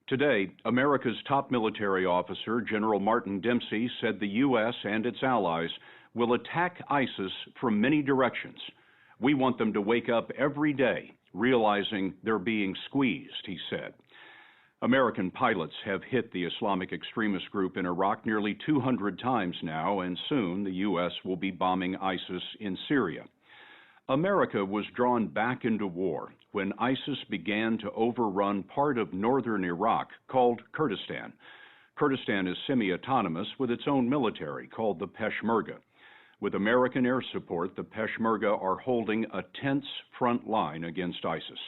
Today, America's top military officer, General Martin Dempsey, said the U.S. and its allies will attack ISIS from many directions. We want them to wake up every day, realizing they're being squeezed, he said. American pilots have hit the Islamic extremist group in Iraq nearly 200 times now, and soon the U.S. will be bombing ISIS in Syria. America was drawn back into war when ISIS began to overrun part of northern Iraq called Kurdistan. Kurdistan is semi-autonomous with its own military called the Peshmerga. With American air support, the Peshmerga are holding a tense front line against ISIS.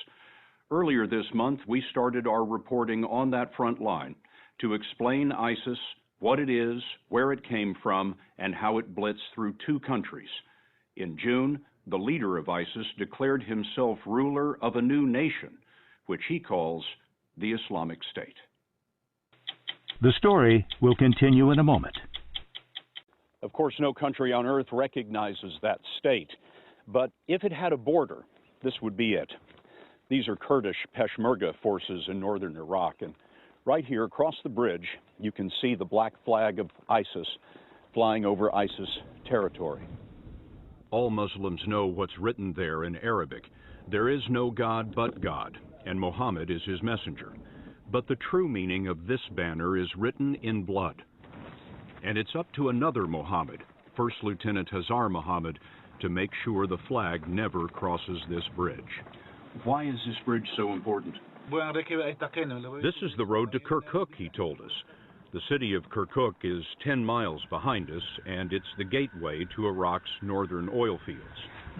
Earlier this month, we started our reporting on that front line to explain ISIS, what it is, where it came from, and how it blitzed through two countries. In June, the leader of ISIS declared himself ruler of a new nation, which he calls the Islamic State. The story will continue in a moment. Of course, no country on earth recognizes that state, but if it had a border, this would be it. These are Kurdish Peshmerga forces in northern Iraq, and right here across the bridge, you can see the black flag of ISIS flying over ISIS territory. All Muslims know what's written there in Arabic. There is no God but God, and Muhammad is his messenger. But the true meaning of this banner is written in blood. And it's up to another Muhammad, First Lieutenant Hazar Muhammad, to make sure the flag never crosses this bridge. Why is this bridge so important? This is the road to Kirkuk, he told us. The city of Kirkuk is 10 miles behind us, and it's the gateway to Iraq's northern oil fields.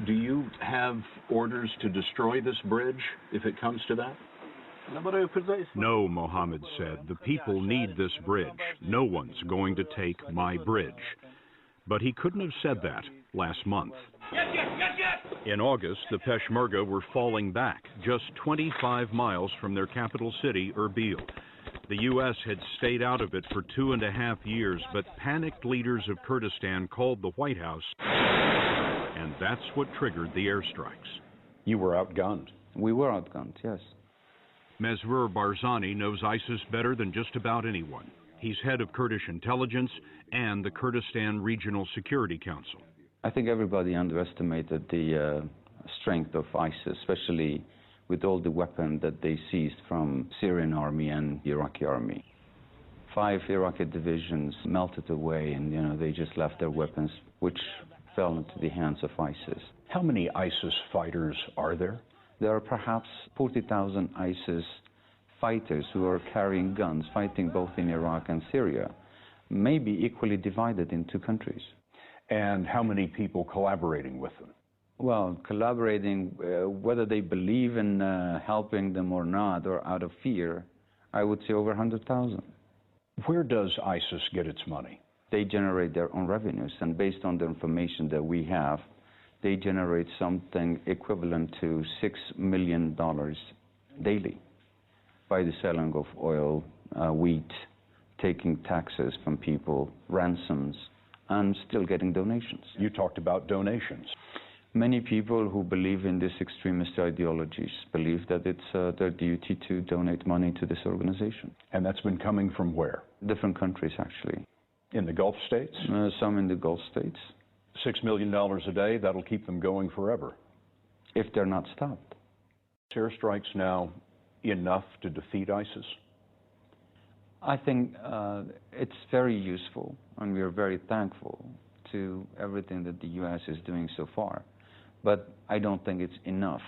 Do you have orders to destroy this bridge if it comes to that? No, Mohammed said. The people need this bridge. No one's going to take my bridge. But he couldn't have said that last month. In August, the Peshmerga were falling back, just 25 miles from their capital city, Erbil. The U.S. had stayed out of it for 2.5 years, but panicked leaders of Kurdistan called the White House, and that's what triggered the airstrikes. You were outgunned. We were outgunned, yes. Masrour Barzani knows ISIS better than just about anyone. He's head of Kurdish intelligence and the Kurdistan Regional Security Council. I think everybody underestimated the strength of ISIS, especially with all the weapons that they seized from Syrian army and Iraqi army. 5 Iraqi divisions melted away, and they just left their weapons, which fell into the hands of ISIS. How many ISIS fighters are there? There are perhaps 40,000 ISIS fighters who are carrying guns, fighting both in Iraq and Syria, maybe equally divided in 2 countries. And how many people collaborating with them? Well, collaborating, whether they believe in helping them or not, or out of fear, I would say over 100,000. Where does ISIS get its money? They generate their own revenues, and based on the information that we have, they generate something equivalent to $6 million daily by the selling of oil, wheat, taking taxes from people, ransoms, and still getting donations. You talked about donations. Many people who believe in these extremist ideologies believe that it's their duty to donate money to this organization. And that's been coming from where? Different countries, actually. In the Gulf states? Some in the Gulf states. $6 million a day, that'll keep them going forever. If they're not stopped. Airstrikes now enough to defeat ISIS? I think it's very useful, and we are very thankful to everything that the U.S. is doing so far. But I don't think it's enough.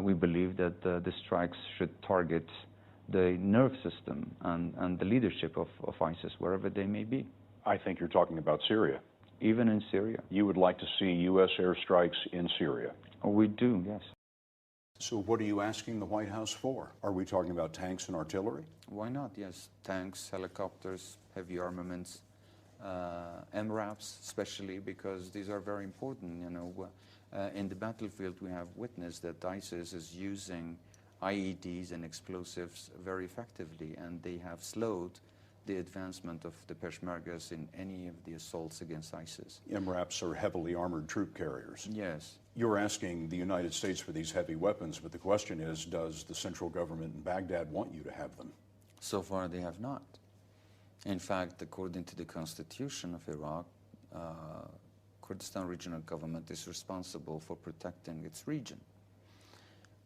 We believe that the strikes should target the nerve system and the leadership of ISIS, wherever they may be. I think you're talking about Syria. Even in Syria. You would like to see U.S. airstrikes in Syria? Oh, we do, yes. So what are you asking the White House for? Are we talking about tanks and artillery? Why not, yes. Tanks, helicopters, heavy armaments, MRAPs especially, because these are very important. In the battlefield we have witnessed that ISIS is using IEDs and explosives very effectively, and they have slowed the advancement of the Peshmergas in any of the assaults against ISIS. MRAPs are heavily armored troop carriers. Yes. You're asking the United States for these heavy weapons, but the question is, does the central government in Baghdad want you to have them? So far, they have not. In fact, according to the constitution of Iraq, Kurdistan Regional Government is responsible for protecting its region.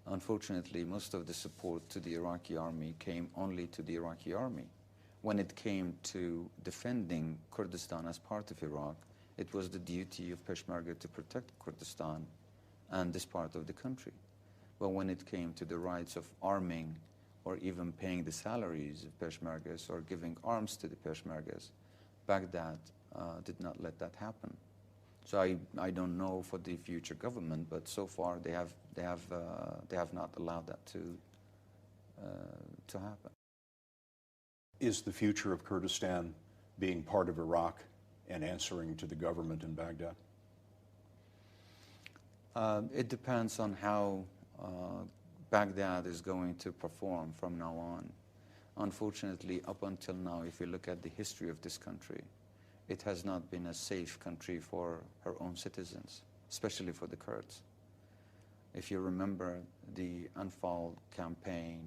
Unfortunately, most of the support to the Iraqi army came only to the Iraqi army. When it came to defending Kurdistan as part of Iraq, it was the duty of Peshmerga to protect Kurdistan and this part of the country. But when it came to the rights of arming or even paying the salaries of Peshmergas or giving arms to the Peshmergas, Baghdad did not let that happen. So I don't know for the future government, but so far they have not allowed that to happen. Is the future of Kurdistan being part of Iraq and answering to the government in Baghdad? It depends on how Baghdad is going to perform from now on. Unfortunately, up until now, if you look at the history of this country, it has not been a safe country for her own citizens, especially for the Kurds. If you remember the Anfal campaign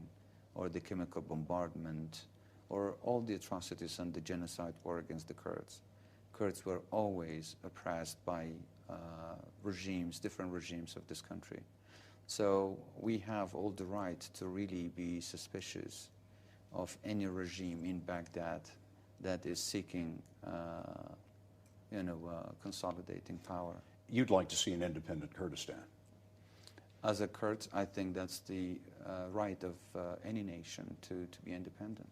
or the chemical bombardment or all the atrocities and the genocide war against the Kurds, Kurds were always oppressed by regimes, different regimes of this country. So we have all the right to really be suspicious of any regime in Baghdad that is seeking, consolidating power. You'd like to see an independent Kurdistan? As a Kurd, I think that's the right of any nation to be independent.